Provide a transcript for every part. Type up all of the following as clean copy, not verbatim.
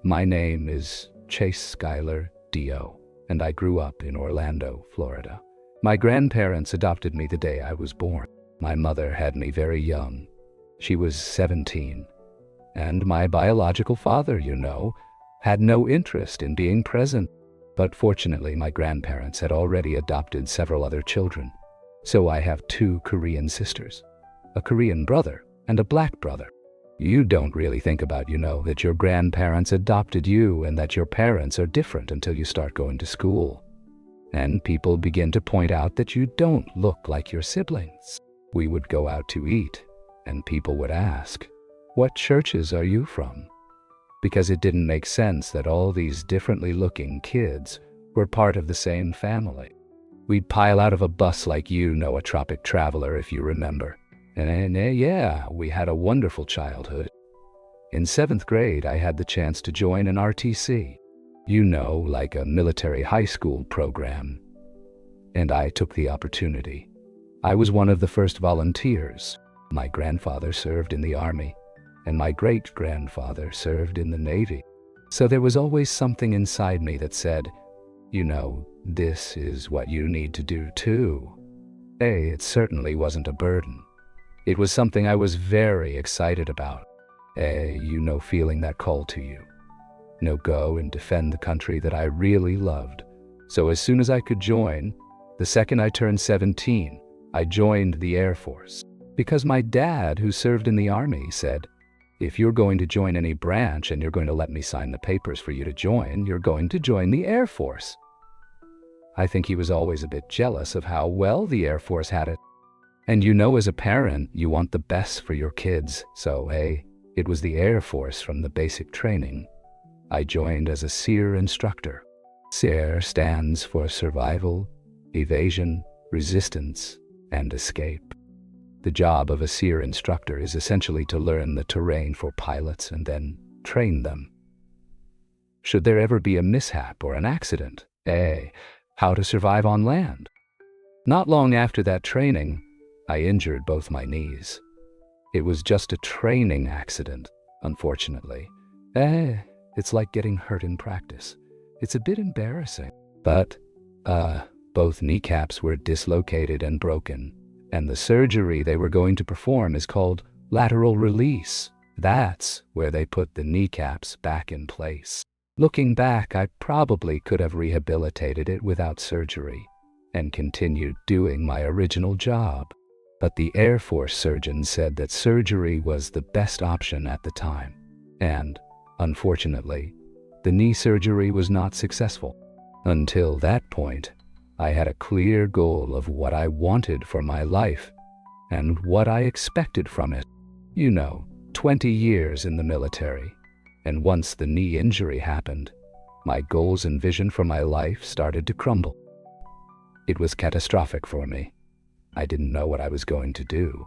My name is Chase Skyler Deo, and I grew up in Orlando, Florida. My grandparents adopted me the day I was born. My mother had me very young. She was 17. And my biological father, had no interest in being present. But fortunately, my grandparents had already adopted several other children. So I have 2 Korean sisters, a Korean brother and a black brother. You don't really think about, that your grandparents adopted you and that your parents are different until you start going to school. And people begin to point out that you don't look like your siblings. We would go out to eat, and people would ask, "What churches are you from?" Because it didn't make sense that all these differently looking kids were part of the same family. We'd pile out of a bus like a tropic traveler, if you remember. And yeah, we had a wonderful childhood. In 7th grade, I had the chance to join an RTC, like a military high school program. And I took the opportunity. I was one of the first volunteers. My grandfather served in the Army, and my great-grandfather served in the Navy. So there was always something inside me that said, this is what you need to do too. It certainly wasn't a burden. It was something I was very excited about. Feeling that call to you. Go and defend the country that I really loved. So as soon as I could join, the second I turned 17, I joined the Air Force. Because my dad, who served in the Army, said, "If you're going to join any branch and you're going to let me sign the papers for you to join, you're going to join the Air Force." I think he was always a bit jealous of how well the Air Force had it. And as a parent, you want the best for your kids. So, it was the Air Force from the basic training. I joined as a SEER instructor. SEER stands for Survival, Evasion, Resistance, and Escape. The job of a SEER instructor is essentially to learn the terrain for pilots and then train them. Should there ever be a mishap or an accident, how to survive on land. Not long after that training, I injured both my knees. It was just a training accident, unfortunately. It's like getting hurt in practice. It's a bit embarrassing. But, both kneecaps were dislocated and broken, and the surgery they were going to perform is called lateral release. That's where they put the kneecaps back in place. Looking back, I probably could have rehabilitated it without surgery and continued doing my original job. But the Air Force surgeon said that surgery was the best option at the time. And, unfortunately, the knee surgery was not successful. Until that point, I had a clear goal of what I wanted for my life and what I expected from it. 20 years in the military. And once the knee injury happened, my goals and vision for my life started to crumble. It was catastrophic for me. I didn't know what I was going to do,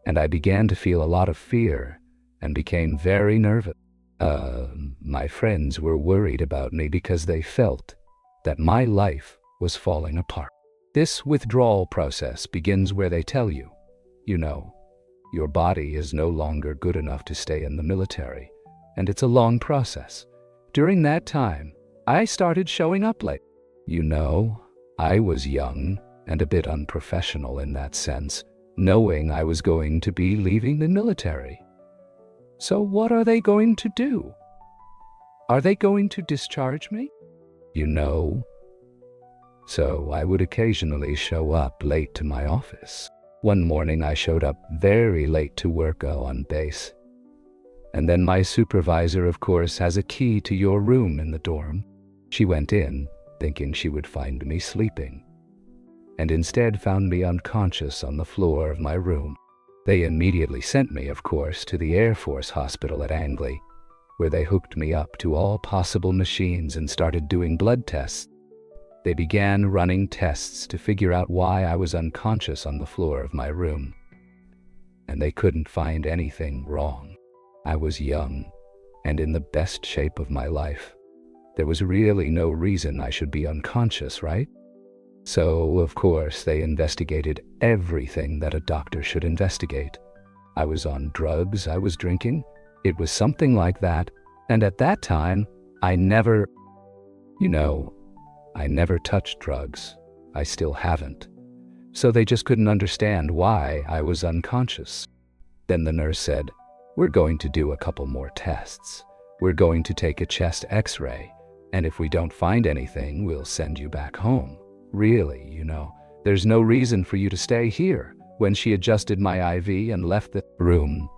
and I began to feel a lot of fear and became very nervous. My friends were worried about me because they felt that my life was falling apart. This withdrawal process begins where they tell you, your body is no longer good enough to stay in the military, and it's a long process. During that time, I started showing up late. I was young and a bit unprofessional in that sense, knowing I was going to be leaving the military. So what are they going to do? Are they going to discharge me? So I would occasionally show up late to my office. One morning I showed up very late to work on base. And then my supervisor, of course, has a key to your room in the dorm. She went in, thinking she would find me sleeping, and instead found me unconscious on the floor of my room. They immediately sent me, of course, to the Air Force Hospital at Angley, where they hooked me up to all possible machines and started doing blood tests. They began running tests to figure out why I was unconscious on the floor of my room. And they couldn't find anything wrong. I was young and in the best shape of my life. There was really no reason I should be unconscious, right? So, of course, they investigated everything that a doctor should investigate. I was on drugs, I was drinking. It was something like that, And at that time, I never, I never touched drugs. I still haven't. So they just couldn't understand why I was unconscious. Then the nurse said, "We're going to do a couple more tests. We're going to take a chest x-ray, and if we don't find anything, we'll send you back home. Really, there's no reason for you to stay here." When she adjusted my IV and left the room,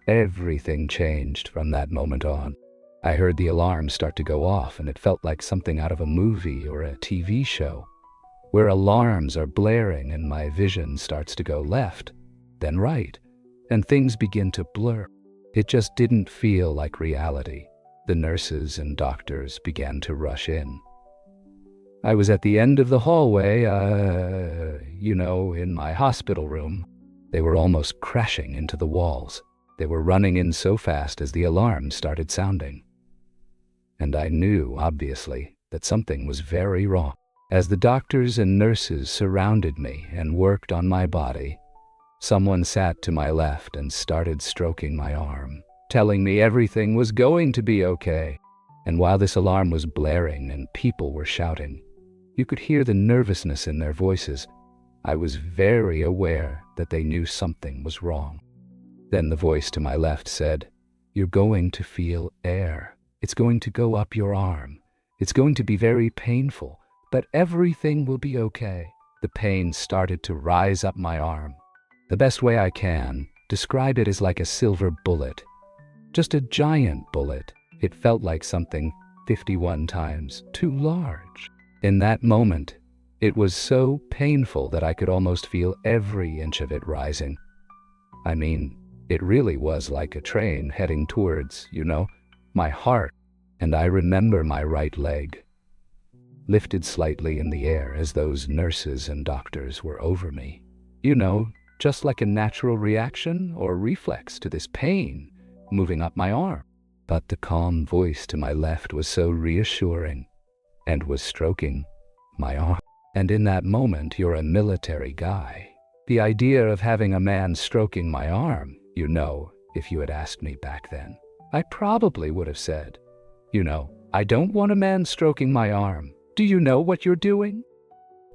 everything changed from that moment on. I heard the alarm start to go off, and it felt like something out of a movie or a TV show, where alarms are blaring and my vision starts to go left, then right, and things begin to blur. It just didn't feel like reality. The nurses and doctors began to rush in. I was at the end of the hallway, in my hospital room. They were almost crashing into the walls. They were running in so fast as the alarm started sounding. And I knew, obviously, that something was very wrong. As the doctors and nurses surrounded me and worked on my body, someone sat to my left and started stroking my arm, telling me everything was going to be okay. And while this alarm was blaring and people were shouting, you could hear the nervousness in their voices. I was very aware that they knew something was wrong. Then the voice to my left said, "You're going to feel air. It's going to go up your arm. It's going to be very painful, but everything will be okay." The pain started to rise up my arm. The best way I can describe it is like a silver bullet. Just a giant bullet. It felt like something 51 times too large. In that moment, it was so painful that I could almost feel every inch of it rising. I mean, it really was like a train heading towards, my heart. And I remember my right leg lifted slightly in the air as those nurses and doctors were over me. Just like a natural reaction or reflex to this pain moving up my arm. But the calm voice to my left was so reassuring and was stroking my arm. And in that moment, you're a military guy. The idea of having a man stroking my arm, if you had asked me back then, I probably would have said, "I don't want a man stroking my arm. Do you know what you're doing?"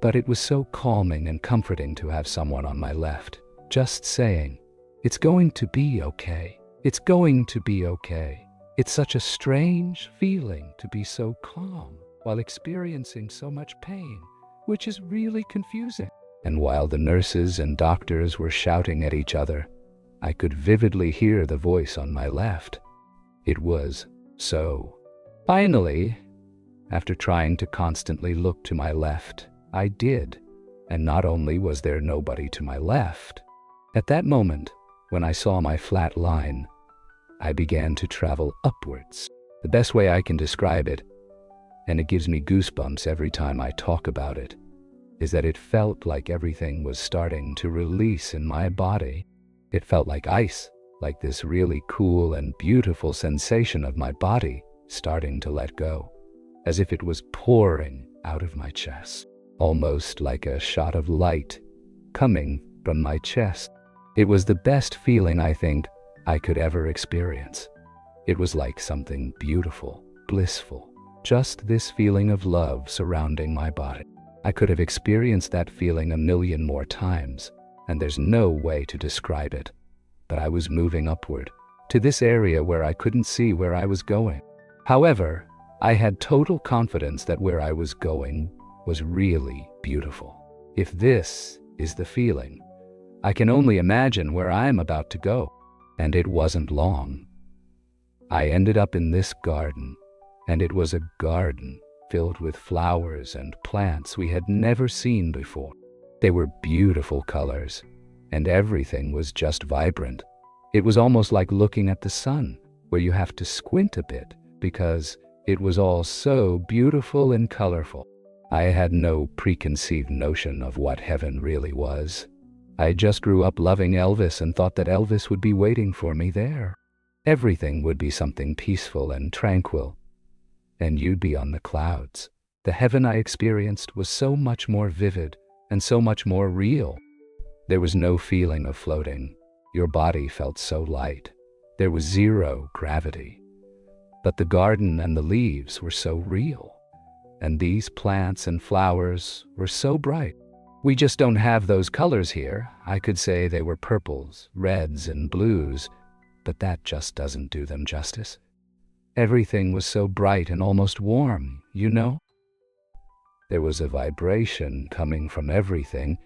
But it was so calming and comforting to have someone on my left, just saying, "It's going to be okay. It's going to be okay." It's such a strange feeling to be so calm while experiencing so much pain, which is really confusing. And while the nurses and doctors were shouting at each other, I could vividly hear the voice on my left. It was so. Finally, after trying to constantly look to my left, I did. And not only was there nobody to my left, at that moment, when I saw my flat line, I began to travel upwards. The best way I can describe it, and it gives me goosebumps every time I talk about it, is that it felt like everything was starting to release in my body. It felt like ice, like this really cool and beautiful sensation of my body starting to let go, as if it was pouring out of my chest, almost like a shot of light coming from my chest. It was the best feeling I think I could ever experience. It was like something beautiful, blissful, just this feeling of love surrounding my body. I could have experienced that feeling a million more times, and there's no way to describe it. But I was moving upward, to this area where I couldn't see where I was going. However, I had total confidence that where I was going was really beautiful. If this is the feeling, I can only imagine where I'm about to go. And it wasn't long. I ended up in this garden, and it was a garden filled with flowers and plants we had never seen before. They were beautiful colors, and everything was just vibrant. It was almost like looking at the sun, where you have to squint a bit because it was all so beautiful and colorful. I had no preconceived notion of what heaven really was. I just grew up loving Elvis and thought that Elvis would be waiting for me there. Everything would be something peaceful and tranquil, and you'd be on the clouds. The heaven I experienced was so much more vivid and so much more real. There was no feeling of floating. Your body felt so light. There was zero gravity. But the garden and the leaves were so real. And these plants and flowers were so bright. We just don't have those colors here. I could say they were purples, reds, and blues, but that just doesn't do them justice. Everything was so bright and almost warm, you know? There was a vibration coming from everything,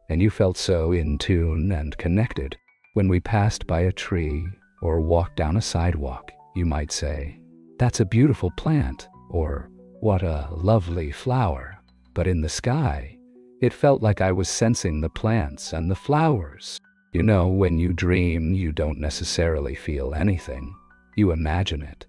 and you felt so in tune and connected. When we passed by a tree or walked down a sidewalk, you might say, "That's a beautiful plant," or "What a lovely flower." But in the sky, it felt like I was sensing the plants and the flowers. You know, when you dream, you don't necessarily feel anything. You imagine it.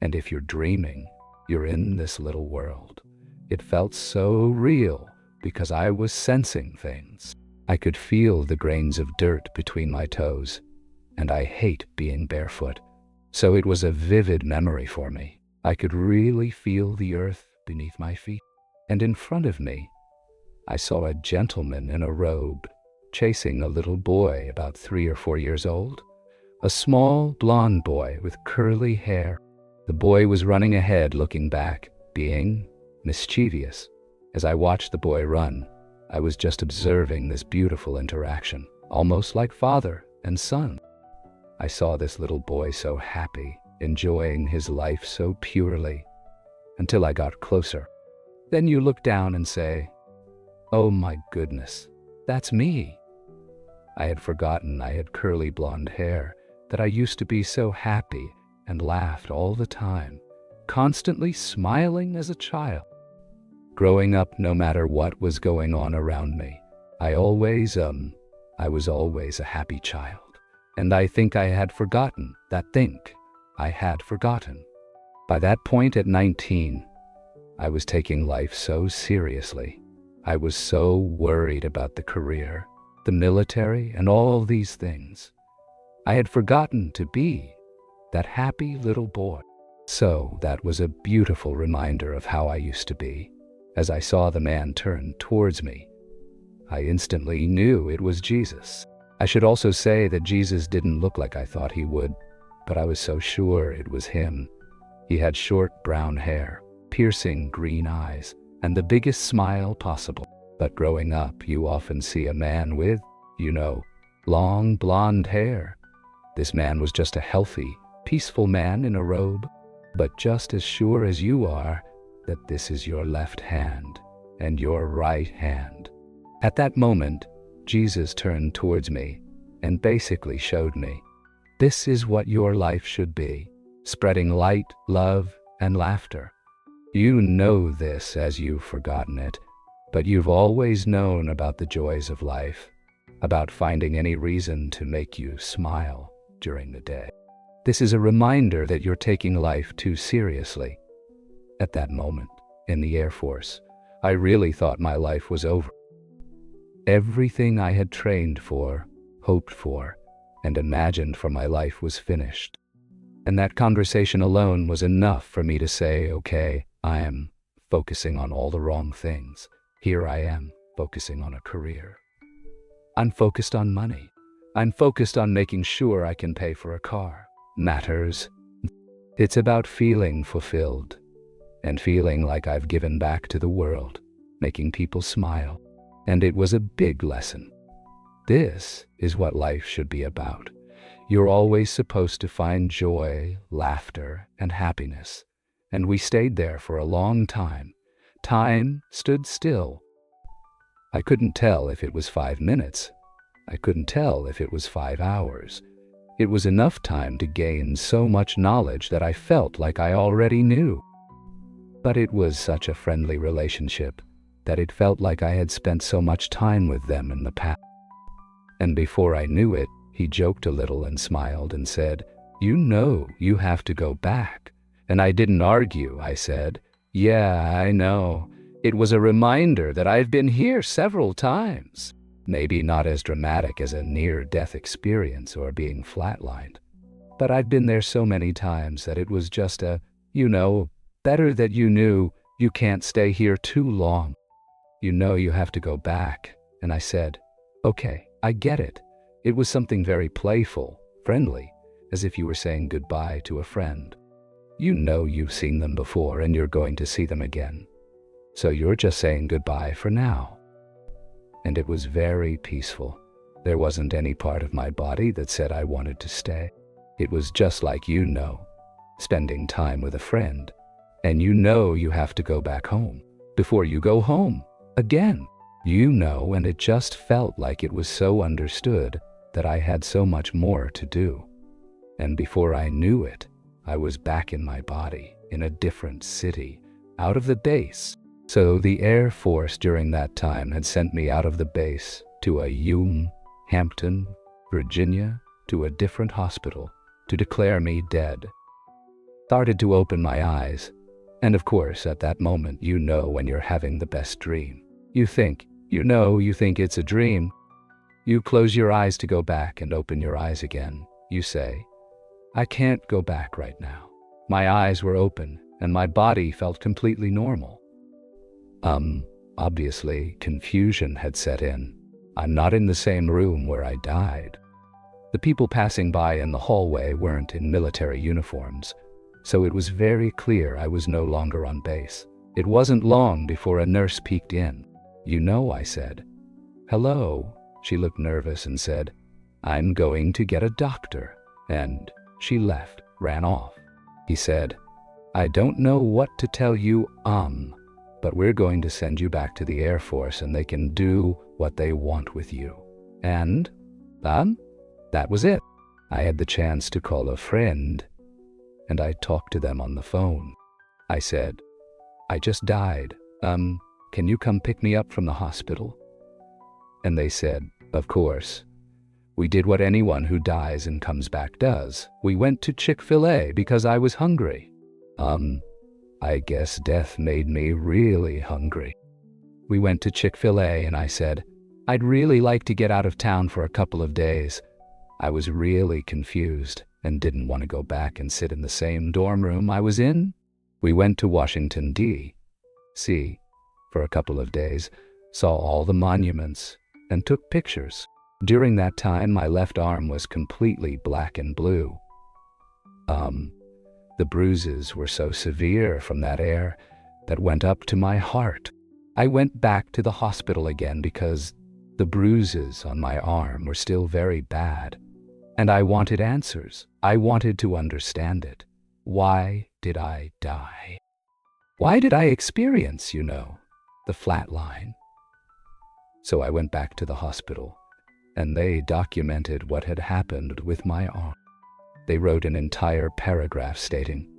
And if you're dreaming, you're in this little world. It felt so real because I was sensing things. I could feel the grains of dirt between my toes, and I hate being barefoot. So it was a vivid memory for me. I could really feel the earth beneath my feet. And in front of me, I saw a gentleman in a robe chasing a little boy about 3 or 4 years old. A small blonde boy with curly hair. The boy was running ahead, looking back, being mischievous. As I watched the boy run, I was just observing this beautiful interaction, almost like father and son. I saw this little boy so happy, enjoying his life so purely, until I got closer. Then you look down and say, "Oh my goodness, that's me." I had forgotten I had curly blonde hair, that I used to be so happy and laughed all the time, constantly smiling as a child. Growing up, no matter what was going on around me, I was always a happy child. And I think I had forgotten that I had forgotten. By that point at 19, I was taking life so seriously. I was so worried about the career, the military, and all these things. I had forgotten to be that happy little boy. So that was a beautiful reminder of how I used to be. As I saw the man turn towards me, I instantly knew it was Jesus. I should also say that Jesus didn't look like I thought he would, but I was so sure it was him. He had short brown hair, piercing green eyes, and the biggest smile possible. But growing up, you often see a man with, long blonde hair. This man was just a healthy, peaceful man in a robe, but just as sure as you are that this is your left hand and your right hand. At that moment, Jesus turned towards me and basically showed me, this is what your life should be, spreading light, love, and laughter. You know this as you've forgotten it, but you've always known about the joys of life, about finding any reason to make you smile during the day. This is a reminder that you're taking life too seriously. At that moment, in the Air Force, I really thought my life was over. Everything I had trained for, hoped for, and imagined for my life was finished. And that conversation alone was enough for me to say, okay, I am focusing on all the wrong things. Here I am, focusing on a career. I'm focused on money. I'm focused on making sure I can pay for a car. Matters. It's about feeling fulfilled and feeling like I've given back to the world, making people smile. And it was a big lesson. This is what life should be about. You're always supposed to find joy, laughter, and happiness. And we stayed there for a long time. Time stood still. I couldn't tell if it was 5 minutes. I couldn't tell if it was 5 hours. It was enough time to gain so much knowledge that I felt like I already knew. But it was such a friendly relationship that it felt like I had spent so much time with them in the past. And before I knew it, he joked a little and smiled and said, "You know you have to go back." And I didn't argue. I said, "Yeah, I know. It was a reminder that I've been here several times. Maybe not as dramatic as a near-death experience or being flatlined. But I've been there so many times that it was just better that you knew you can't stay here too long. You know you have to go back." And I said, "Okay, I get it." It was something very playful, friendly, as if you were saying goodbye to a friend. You know you've seen them before and you're going to see them again. So you're just saying goodbye for now. And it was very peaceful. There wasn't any part of my body that said I wanted to stay. It was just like, spending time with a friend. And you have to go back home before you go home again. And it just felt like it was so understood that I had so much more to do. And before I knew it, I was back in my body, in a different city, out of the base. So the Air Force during that time had sent me out of the base to Hampton, Virginia, to a different hospital to declare me dead. Started to open my eyes. And of course, at that moment, when you're having the best dream. You think it's a dream. You close your eyes to go back and open your eyes again. You say, I can't go back right now. My eyes were open and my body felt completely normal. Obviously, confusion had set in. I'm not in the same room where I died. The people passing by in the hallway weren't in military uniforms, so it was very clear I was no longer on base. It wasn't long before a nurse peeked in. I said. Hello. She looked nervous and said, I'm going to get a doctor. And she left, ran off. He said, I don't know what to tell you, but we're going to send you back to the Air Force and they can do what they want with you. And, that was it. I had the chance to call a friend, and I talked to them on the phone. I said, I just died. Can you come pick me up from the hospital? And they said, of course. We did what anyone who dies and comes back does. We went to Chick-fil-A because I was hungry. I guess death made me really hungry. We went to Chick-fil-A and I said, I'd really like to get out of town for a couple of days. I was really confused and didn't want to go back and sit in the same dorm room I was in. We went to Washington, D.C. for a couple of days, saw all the monuments, and took pictures. During that time, my left arm was completely black and blue. The bruises were so severe from that air that went up to my heart. I went back to the hospital again because the bruises on my arm were still very bad. And I wanted answers. I wanted to understand it. Why did I die? Why did I experience, the flat line? So I went back to the hospital, and they documented what had happened with my arm. They wrote an entire paragraph stating,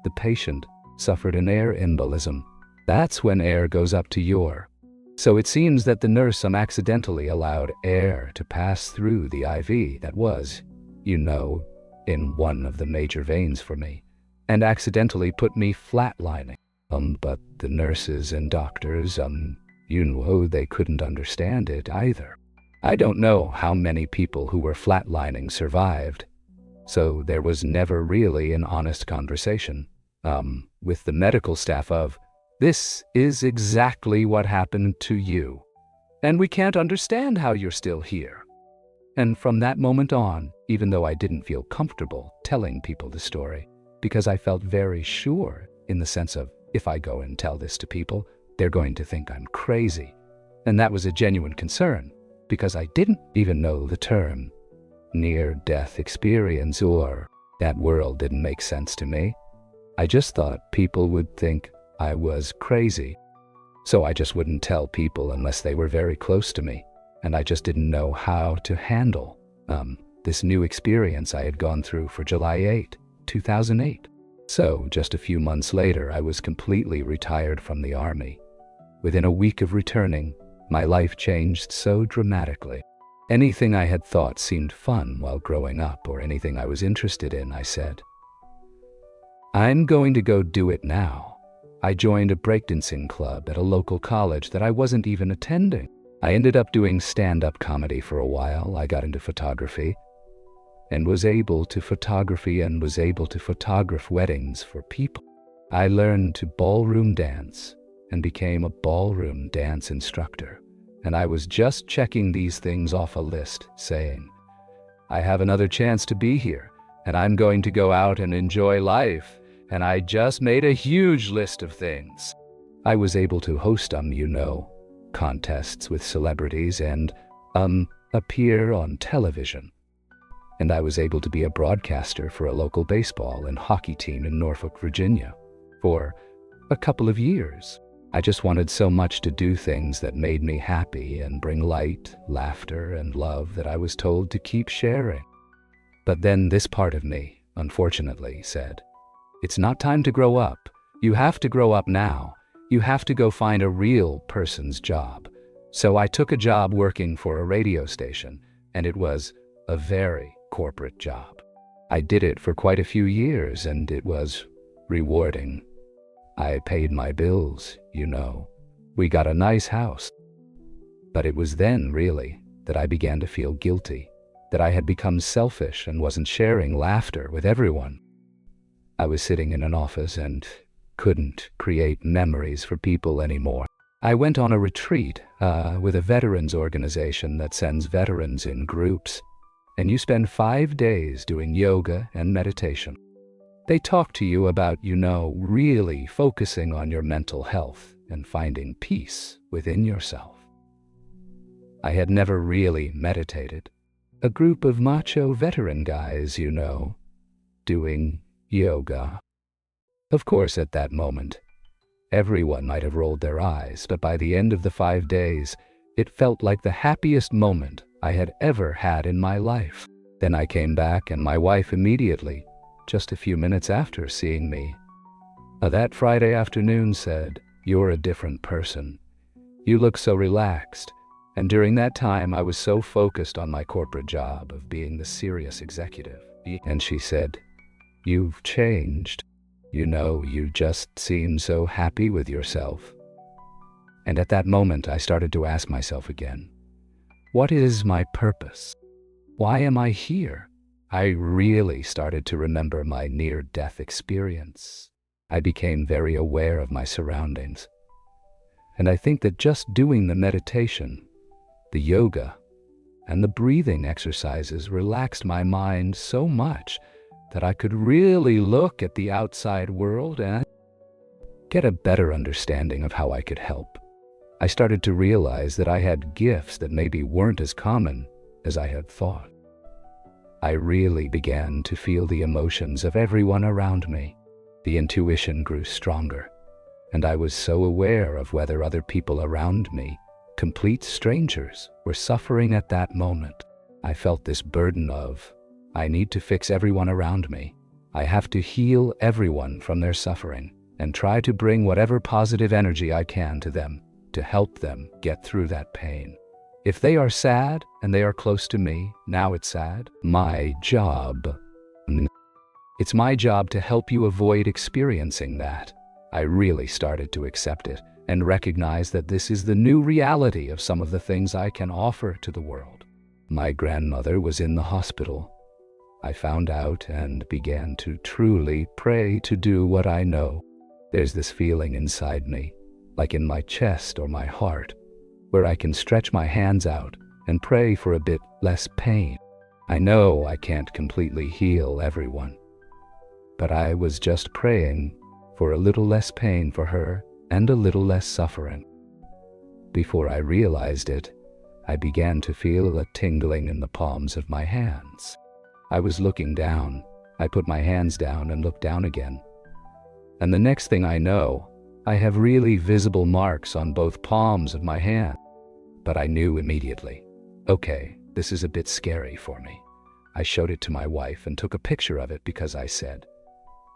the patient suffered an air embolism. That's when air goes up to your. So it seems that the nurse accidentally allowed air to pass through the IV that was, in one of the major veins for me, and accidentally put me flatlining. But the nurses and doctors, they couldn't understand it either. I don't know how many people who were flatlining survived, so there was never really an honest conversation, with the medical staff of, this is exactly what happened to you, and we can't understand how you're still here. And from that moment on, even though I didn't feel comfortable telling people the story, because I felt very sure in the sense of, if I go and tell this to people, they're going to think I'm crazy. And that was a genuine concern, because I didn't even know the term near-death experience, or that world didn't make sense to me. I just thought people would think I was crazy. So I just wouldn't tell people unless they were very close to me, and I just didn't know how to handle this new experience I had gone through for July 8, 2008. So just a few months later, I was completely retired from the Army. Within a week of returning, my life changed so dramatically. Anything I had thought seemed fun while growing up, or anything I was interested in, I said, I'm going to go do it now. I joined a breakdancing club at a local college that I wasn't even attending. I ended up doing stand-up comedy for a while. I got into photography and was able to photograph weddings for people. I learned to ballroom dance and became a ballroom dance instructor. And I was just checking these things off a list, saying, I have another chance to be here, and I'm going to go out and enjoy life and I just made a huge list of things. I was able to host contests with celebrities and, appear on television. And I was able to be a broadcaster for a local baseball and hockey team in Norfolk, Virginia, for a couple of years. I just wanted so much to do things that made me happy and bring light, laughter, and love that I was told to keep sharing. But then this part of me, unfortunately, said, "It's not time to grow up. You have to grow up now. You have to go find a real person's job." So I took a job working for a radio station, and it was a very corporate job. I did it for quite a few years, and it was rewarding. I paid my bills, We got a nice house. But it was then, really, that I began to feel guilty, that I had become selfish and wasn't sharing laughter with everyone. I was sitting in an office and couldn't create memories for people anymore. I went on a retreat with a veterans organization that sends veterans in groups, and you spend 5 days doing yoga and meditation. They talk to you about, really focusing on your mental health and finding peace within yourself. I had never really meditated. A group of macho veteran guys, doing yoga. Of course, at that moment, everyone might have rolled their eyes, but by the end of the 5 days, it felt like the happiest moment I had ever had in my life. Then I came back, and my wife immediately, just a few minutes after seeing me, that Friday afternoon said, "You're a different person. You look so relaxed." And during that time, I was so focused on my corporate job of being the serious executive. And she said, "You've changed. You just seem so happy with yourself." And at that moment, I started to ask myself again, what is my purpose? Why am I here? I really started to remember my near-death experience. I became very aware of my surroundings. And I think that just doing the meditation, the yoga, and the breathing exercises relaxed my mind so much that I could really look at the outside world and get a better understanding of how I could help. I started to realize that I had gifts that maybe weren't as common as I had thought. I really began to feel the emotions of everyone around me. The intuition grew stronger, and I was so aware of whether other people around me, complete strangers, were suffering at that moment. I felt this burden of, I need to fix everyone around me. I have to heal everyone from their suffering and try to bring whatever positive energy I can to them to help them get through that pain. If they are sad and they are close to me, now it's sad, it's my job to help you avoid experiencing that. I really started to accept it and recognize that this is the new reality of some of the things I can offer to the world. My grandmother was in the hospital. I found out and began to truly pray to do what I know. There's this feeling inside me, like in my chest or my heart, where I can stretch my hands out and pray for a bit less pain. I know I can't completely heal everyone, but I was just praying for a little less pain for her and a little less suffering. Before I realized it, I began to feel a tingling in the palms of my hands. I was looking down. I put my hands down and looked down again. And the next thing I know, I have really visible marks on both palms of my hand. But I knew immediately, okay, this is a bit scary for me. I showed it to my wife and took a picture of it because I said,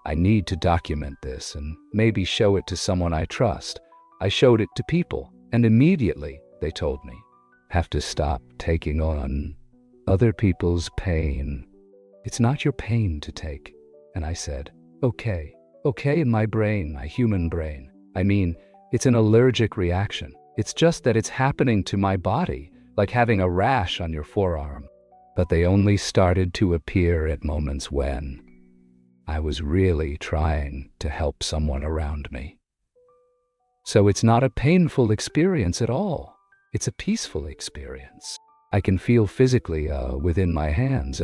I need to document this and maybe show it to someone I trust. I showed it to people, and immediately they told me, have to stop taking on other people's pain. It's not your pain to take. And I said, okay in my brain, my human brain. I mean, it's an allergic reaction. It's just that it's happening to my body, like having a rash on your forearm. But they only started to appear at moments when I was really trying to help someone around me. So it's not a painful experience at all. It's a peaceful experience. I can feel physically within my hands,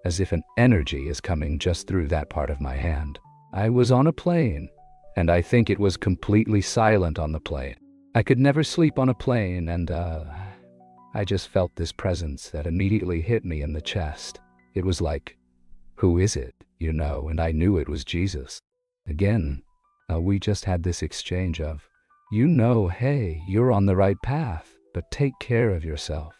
as if an energy is coming just through that part of my hand. I was on a plane, and I think it was completely silent on the plane. I could never sleep on a plane, and I just felt this presence that immediately hit me in the chest. It was like, who is it, you know? And I knew it was Jesus. Again, we just had this exchange of, you know, hey, you're on the right path, but take care of yourself.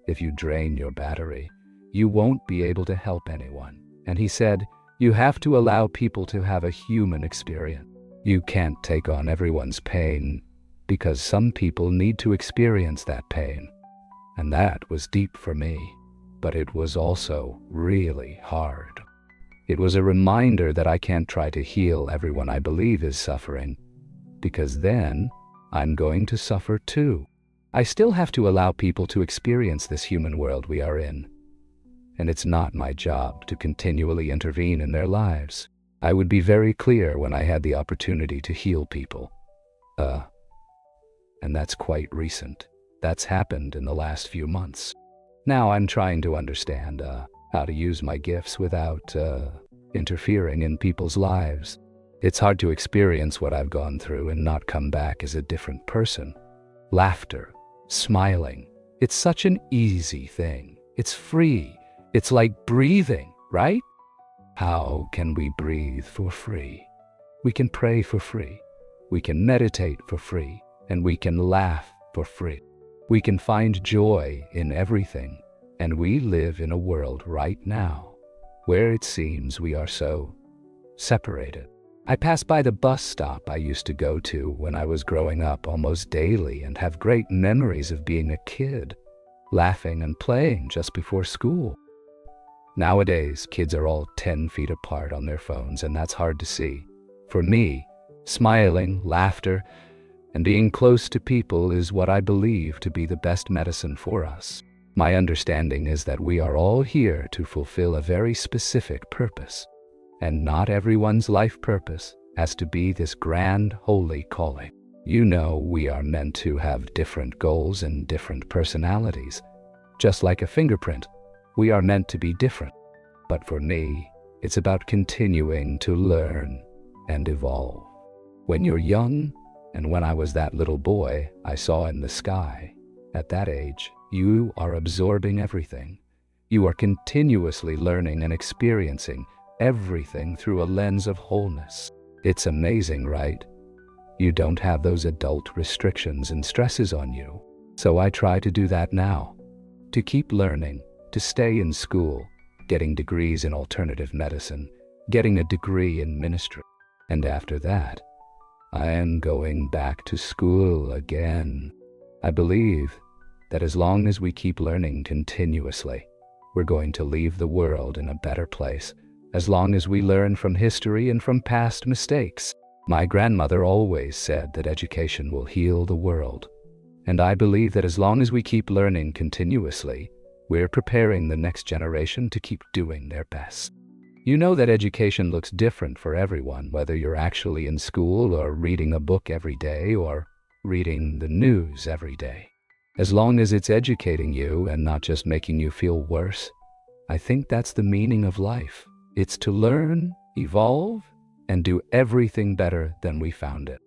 If you drain your battery, you won't be able to help anyone. And he said, you have to allow people to have a human experience. You can't take on everyone's pain because some people need to experience that pain. And that was deep for me, but it was also really hard. It was a reminder that I can't try to heal everyone I believe is suffering, because then I'm going to suffer too. I still have to allow people to experience this human world we are in. And it's not my job to continually intervene in their lives. I would be very clear when I had the opportunity to heal people. And that's quite recent. That's happened in the last few months. Now I'm trying to understand how to use my gifts without interfering in people's lives. It's hard to experience what I've gone through and not come back as a different person. Laughter, smiling, it's such an easy thing. It's free. It's like breathing, right? How can we breathe for free? We can pray for free. We can meditate for free. And we can laugh for free. We can find joy in everything. And we live in a world right now where it seems we are so separated. I pass by the bus stop I used to go to when I was growing up almost daily and have great memories of being a kid, laughing and playing just before school. Nowadays, kids are all 10 feet apart on their phones, and that's hard to see. For me, smiling, laughter, and being close to people is what I believe to be the best medicine for us. My understanding is that we are all here to fulfill a very specific purpose, and not everyone's life purpose has to be this grand, holy calling. You know, we are meant to have different goals and different personalities. Just like a fingerprint, we are meant to be different. But for me, it's about continuing to learn and evolve. When you're young, and when I was that little boy I saw in the sky, at that age, you are absorbing everything. You are continuously learning and experiencing everything through a lens of wholeness. It's amazing, right? You don't have those adult restrictions and stresses on you. So I try to do that now, to keep learning, to stay in school, getting degrees in alternative medicine, getting a degree in ministry. And after that, I am going back to school again. I believe that as long as we keep learning continuously, we're going to leave the world in a better place, as long as we learn from history and from past mistakes. My grandmother always said that education will heal the world. And I believe that as long as we keep learning continuously, we're preparing the next generation to keep doing their best. You know that education looks different for everyone, whether you're actually in school or reading a book every day or reading the news every day. As long as it's educating you and not just making you feel worse, I think that's the meaning of life. It's to learn, evolve, and do everything better than we found it.